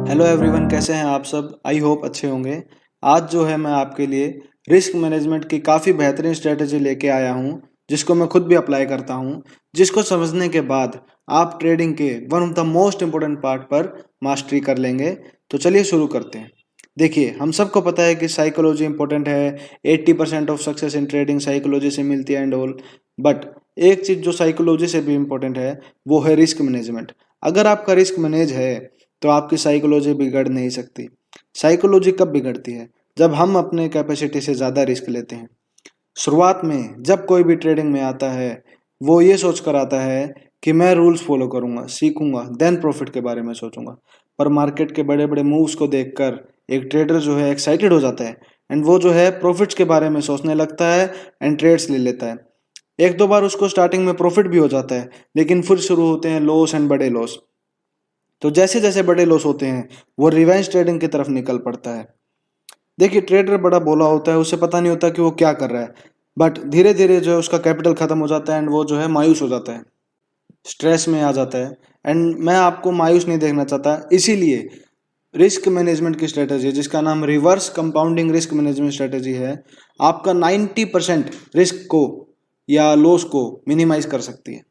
Hello everyone, कैसे हैं आप सब। आई होप अच्छे होंगे। आज जो है मैं आपके लिए रिस्क मैनेजमेंट की काफ़ी बेहतरीन स्ट्रेटजी लेके आया हूँ, जिसको मैं खुद भी अप्लाई करता हूँ, जिसको समझने के बाद आप ट्रेडिंग के one of the most important part पर मास्टरी कर लेंगे। तो चलिए शुरू करते हैं। देखिए, हम सबको पता है कि साइकोलॉजी इंपॉर्टेंट है। 80% of success in trading psychology से मिलती है एंड ऑल। बट एक चीज़ जो साइकोलॉजी से भी इम्पोर्टेंट है वो है रिस्क मैनेजमेंट। अगर आपका रिस्क मैनेज है तो आपकी साइकोलॉजी बिगड़ नहीं सकती। साइकोलॉजी कब बिगड़ती है? जब हम अपने कैपेसिटी से ज़्यादा रिस्क लेते हैं। शुरुआत में जब कोई भी ट्रेडिंग में आता है, वो ये सोच कर आता है कि मैं रूल्स फॉलो करूंगा, सीखूंगा, देन प्रॉफिट के बारे में सोचूंगा। पर मार्केट के बड़े बड़े मूव्स को देखकर एक ट्रेडर जो है एक्साइटेड हो जाता है एंड वो जो है प्रॉफिट्स के बारे में सोचने लगता है एंड ट्रेड्स ले लेता है। एक दो बार उसको स्टार्टिंग में प्रॉफिट भी हो जाता है, लेकिन फिर शुरू होते हैं लॉस एंड बड़े लॉस। तो जैसे जैसे बड़े लॉस होते हैं वो रिवेंज ट्रेडिंग की तरफ निकल पड़ता है। देखिए, ट्रेडर बड़ा भोला होता है, उसे पता नहीं होता कि वो क्या कर रहा है। बट धीरे धीरे जो है उसका कैपिटल खत्म हो जाता है एंड वो जो है मायूस हो जाता है, स्ट्रेस में आ जाता है। एंड मैं आपको मायूस नहीं देखना चाहता, इसीलिए रिस्क मैनेजमेंट की स्ट्रेटजी जिसका नाम reverse compounding risk management strategy है, आपका 90% रिस्क को या लॉस को मिनिमाइज कर सकती है।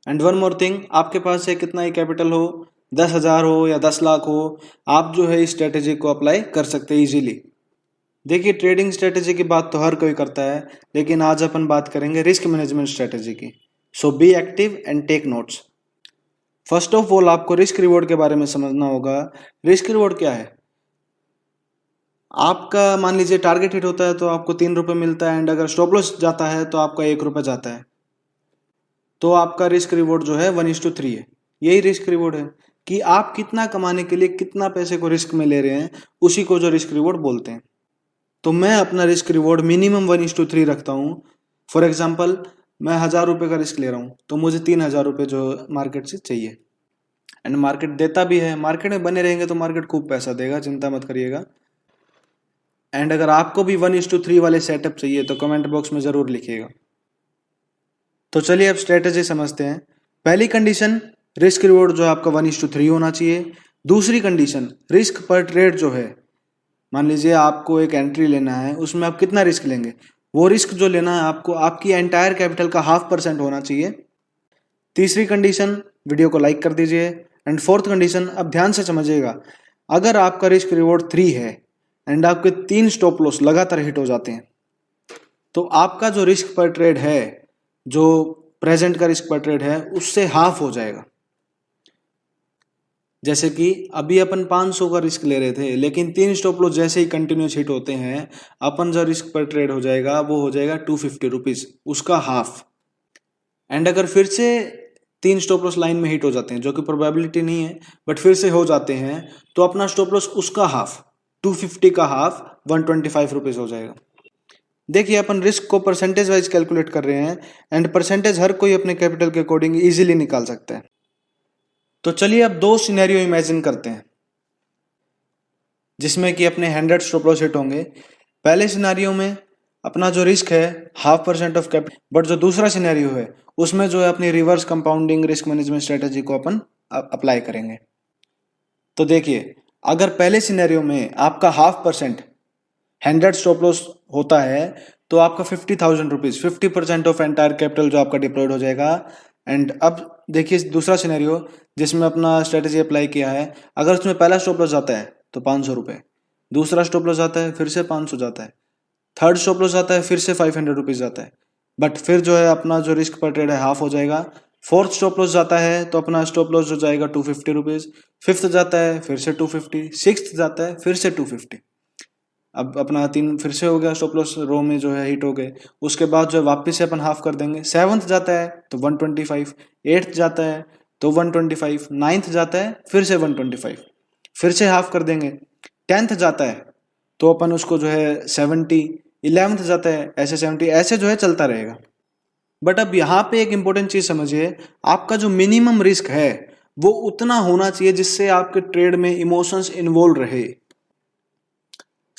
एंड वन मोर थिंग, आपके पास है कितना ही कैपिटल हो, 10,000 हो या 10 लाख हो, आप जो है इस स्ट्रेटेजी को अप्लाई कर सकते हैं इजीली। देखिए, ट्रेडिंग स्ट्रेटेजी की बात तो हर कोई करता है, लेकिन आज अपन बात करेंगे रिस्क मैनेजमेंट स्ट्रेटेजी की। So be active and take notes. First of all आपको रिस्क रिवॉर्ड के बारे में समझना होगा। रिस्क रिवॉर्ड क्या है? आपका मान लीजिए टारगेट हिट होता है तो आपको 3 रुपये मिलता है एंड अगर स्टॉप लॉस जाता है तो आपका 1 रुपये जाता है। तो आपका रिस्क रिवॉर्ड जो है 1:3 है। यही रिस्क रिवॉर्ड है कि आप कितना कमाने के लिए कितना पैसे को रिस्क में ले रहे हैं, उसी को जो रिस्क रिवॉर्ड बोलते हैं। तो मैं अपना रिस्क रिवॉर्ड मिनिमम 1:3 रखता हूँ। फॉर एग्जाम्पल, मैं 1,000 रुपये का रिस्क ले रहा हूँ तो मुझे 3,000 रुपये जो मार्केट से चाहिए। एंड मार्केट देता भी है, मार्केट में बने रहेंगे तो मार्केट खूब पैसा देगा, चिंता मत करिएगा। एंड अगर आपको भी 1:3 वाले सेटअप चाहिए तो कमेंट बॉक्स में ज़रूर लिखिएगा। तो चलिए अब स्ट्रेटेजी समझते हैं। पहली कंडीशन, रिस्क रिवॉर्ड जो है आपका 1:3 होना चाहिए। दूसरी कंडीशन, रिस्क पर ट्रेड जो है, मान लीजिए आपको एक एंट्री लेना है, उसमें आप कितना रिस्क लेंगे, वो रिस्क जो लेना है आपको आपकी एंटायर कैपिटल का 0.5% होना चाहिए। तीसरी कंडीशन, वीडियो को लाइक कर दीजिए। एंड फोर्थ कंडीशन, अब ध्यान से समझिएगा, अगर आपका रिस्क रिवॉर्ड 3 है एंड आपके 3 स्टॉप लॉस लगातार हिट हो जाते हैं तो आपका जो रिस्क पर ट्रेड है, जो प्रेजेंट का रिस्क पर ट्रेड है, उससे हाफ हो जाएगा। जैसे कि अभी अपन 500 का रिस्क ले रहे थे, लेकिन 3 स्टॉप लॉस जैसे ही कंटिन्यूस हिट होते हैं, अपन जो रिस्क पर ट्रेड हो जाएगा वो हो जाएगा 250 रुपीज, उसका हाफ। एंड अगर फिर से 3 स्टॉप लॉस लाइन में हिट हो जाते हैं, जो कि प्रोबेबिलिटी नहीं है बट फिर से हो जाते हैं, तो अपना स्टॉप लॉस उसका हाफ, 250 का हाफ 125 रुपीज हो जाएगा। देखिए, अपन रिस्क को परसेंटेज वाइज कैलकुलेट कर रहे हैं एंड परसेंटेज हर कोई अपने कैपिटल के अकॉर्डिंग इजीली निकाल सकता है। तो चलिए अब 2 सिनेरियो इमेजिन करते हैं जिसमें कि अपने 100 स्टॉप लॉस हिट होंगे। पहले सिनेरियो में अपना जो रिस्क है 0.5% ऑफ कैपिटल, बट जो दूसरा सिनेरियो है उसमें जो है अपनी reverse compounding risk management strategy को अपन अप्लाई करेंगे। तो देखिए, अगर पहले सिनेरियो में आपका 0.5% 100 स्टॉप लॉस होता है तो आपका 50,000 रुपीज, 50% ऑफ एंटायर कैपिटल जो आपका डिप्लॉयड हो जाएगा। एंड अब देखिए दूसरा सिनेरियो जिसमें अपना स्ट्रेटेजी अप्लाई किया है, अगर उसमें पहला स्टॉप लॉस जाता है तो 500 रुपये, दूसरा स्टॉप लॉस जाता है फिर से 500 जाता है, थर्ड स्टॉप लॉस जाता है फिर से 500 रुपीज जाता है, बट फिर जो है अपना जो रिस्क पर ट्रेड है हाफ हो जाएगा। फोर्थ स्टॉप लॉस जाता है तो अपना स्टॉप लॉस जो जाएगा 250 रुपीज, फिफ्थ जाता है फिर से 250, सिक्स्थ जाता है फिर से 250। अब अपना 3 फिर से हो गया स्टॉप लॉस रो में जो है हिट हो गए, उसके बाद जो है वापस से अपन हाफ कर देंगे। सेवंथ जाता है तो 125, एट्थ जाता है तो 125, नाइन्थ जाता है फिर से 125, फिर से हाफ कर देंगे। 10th जाता है तो अपन उसको जो है 70, 11th जाता है ऐसे 70, ऐसे जो है चलता रहेगा। बट अब यहाँ पे एक इंपॉर्टेंट चीज समझिए, आपका जो मिनिमम रिस्क है वो उतना होना चाहिए जिससे आपके ट्रेड में इमोशंस इन्वॉल्व रहे।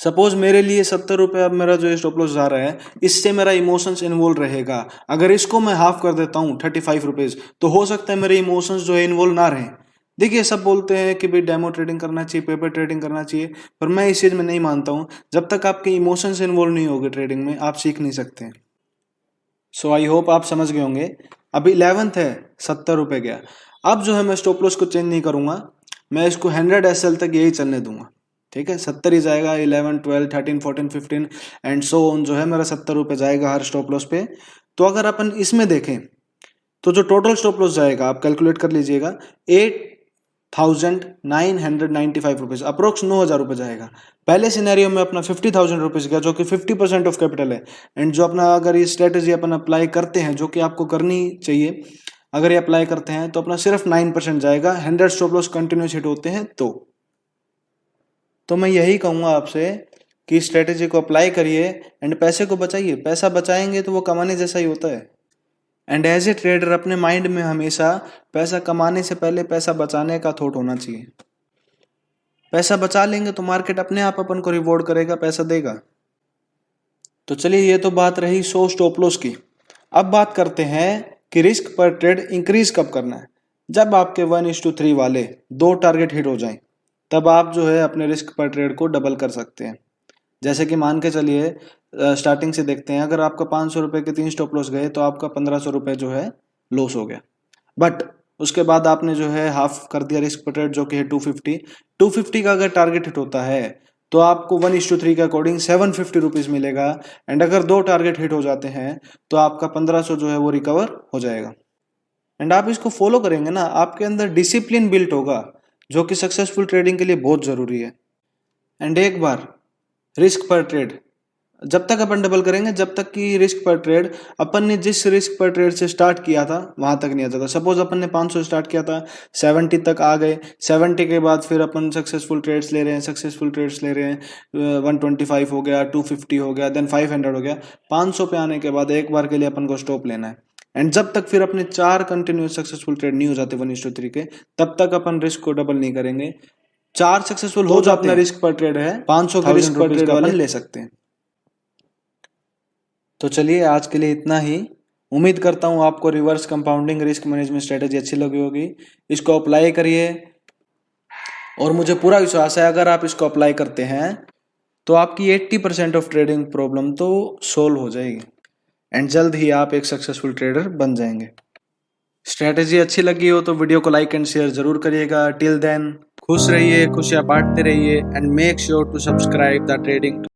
सपोज मेरे लिए 70 रुपये अब मेरा जो स्टॉप लॉस जा रहा है, इससे मेरा इमोशंस इन्वॉल्व रहेगा। अगर इसको मैं हाफ कर देता हूँ 35 रुपीज, तो हो सकता है मेरे इमोशंस जो है इन्वॉल्व ना रहें, देखिए सब बोलते हैं कि भाई डेमो ट्रेडिंग करना चाहिए, पेपर ट्रेडिंग करना चाहिए, पर मैं इस चीज़ में नहीं मानता हूँ। जब तक आपके इमोशंस इन्वॉल्व नहीं होगे ट्रेडिंग में, आप सीख नहीं सकते। सो आई होप आप समझ गए होंगे। अभी 11th है, 70 रुपये गया। अब जो है मैं स्टॉप लॉस को चेंज नहीं करूंगा, मैं इसको 100 SL तक यही चलने दूंगा। ठीक है, 70 ही जाएगा। 11, 12, 13, 14, 15 एंड सो ऑन जो है मेरा 70 रुपये जाएगा हर स्टॉप लॉस पे। तो अगर अपन इसमें देखें तो जो टोटल स्टॉप लॉस जाएगा आप कैलकुलेट कर लीजिएगा, 8,995 रुपीज, अप्रोक्स 9,000 रुपये जाएगा। पहले सिनेरियो में अपना 50,000 रुपीज गया, जो कि 50% ऑफ कैपिटल है। एंड जो अपना अगर ये स्ट्रेटेजी अपन अप्लाई करते हैं, जो कि आपको करनी चाहिए, अगर ये अप्लाई करते हैं तो अपना सिर्फ 9% जाएगा। 100 स्टॉप लॉस कंटिन्यूस हिट होते हैं तो मैं यही कहूंगा आपसे कि स्ट्रेटेजी को अप्लाई करिए एंड पैसे को बचाइए। पैसा बचाएंगे तो वो कमाने जैसा ही होता है। एंड एज ए ट्रेडर अपने माइंड में हमेशा पैसा कमाने से पहले पैसा बचाने का थॉट होना चाहिए। पैसा बचा लेंगे तो मार्केट अपने आप अपन को रिवॉर्ड करेगा, पैसा देगा। तो चलिए, ये तो बात रही 100 स्टॉप लॉस की। अब बात करते हैं कि रिस्क पर ट्रेड इंक्रीज कब करना है। जब आपके 1:3 वाले 2 टारगेट हिट हो जाएं, तब आप जो है अपने रिस्क पर ट्रेड को डबल कर सकते हैं। जैसे कि मान के चलिए, स्टार्टिंग से देखते हैं, अगर आपका 500 रुपये के 3 स्टॉप लॉस गए तो आपका 1500 रुपये जो है लॉस हो गया। बट उसके बाद आपने जो है हाफ कर दिया रिस्क पर ट्रेड, जो कि है 250 का अगर टारगेट हिट होता है तो आपको 1:3 के अकॉर्डिंग 750 रुपीज मिलेगा। एंड अगर 2 टारगेट हिट हो जाते हैं तो आपका 1500 जो है वो रिकवर हो जाएगा। एंड आप इसको फॉलो करेंगे ना, आपके अंदर डिसिप्लिन बिल्ट होगा, जो कि सक्सेसफुल ट्रेडिंग के लिए बहुत जरूरी है। एंड एक बार रिस्क पर ट्रेड जब तक अपन डबल करेंगे, जब तक कि रिस्क पर ट्रेड अपन ने जिस रिस्क पर ट्रेड से स्टार्ट किया था वहां तक नहीं आ जाता। सपोज अपन ने 500 स्टार्ट किया था, 70 तक आ गए, 70 के बाद फिर अपन सक्सेसफुल ट्रेड्स ले रहे हैं, 125 हो गया, 250 हो गया, देन 500 हो गया। 500 पे आने के बाद एक बार के लिए अपन को स्टॉप लेना है। एंड जब तक फिर अपने 4 कंटिन्यूस सक्सेसफुल ट्रेड नहीं हो जाते 1:3 के, तब तक अपन रिस्क को डबल नहीं करेंगे। 4 सक्सेसफुल हो जाते हैं, अपना रिस्क पर ट्रेड है 500 के रिस्क पर ट्रेड अपन ले सकते हैं। तो चलिए, आज के लिए इतना ही। उम्मीद करता हूँ आपको reverse compounding risk management strategy अच्छी लगी होगी। इसको अप्लाई करिए और मुझे पूरा विश्वास है अगर आप इसको अप्लाई करते हैं तो आपकी 80% ऑफ ट्रेडिंग प्रॉब्लम तो सोल्व हो जाएगी एंड जल्द ही आप एक सक्सेसफुल ट्रेडर बन जाएंगे। स्ट्रेटेजी अच्छी लगी हो तो वीडियो को लाइक एंड शेयर जरूर करिएगा। टिल देन खुश रहिए, खुशियां बांटते रहिए and make sure to subscribe the trading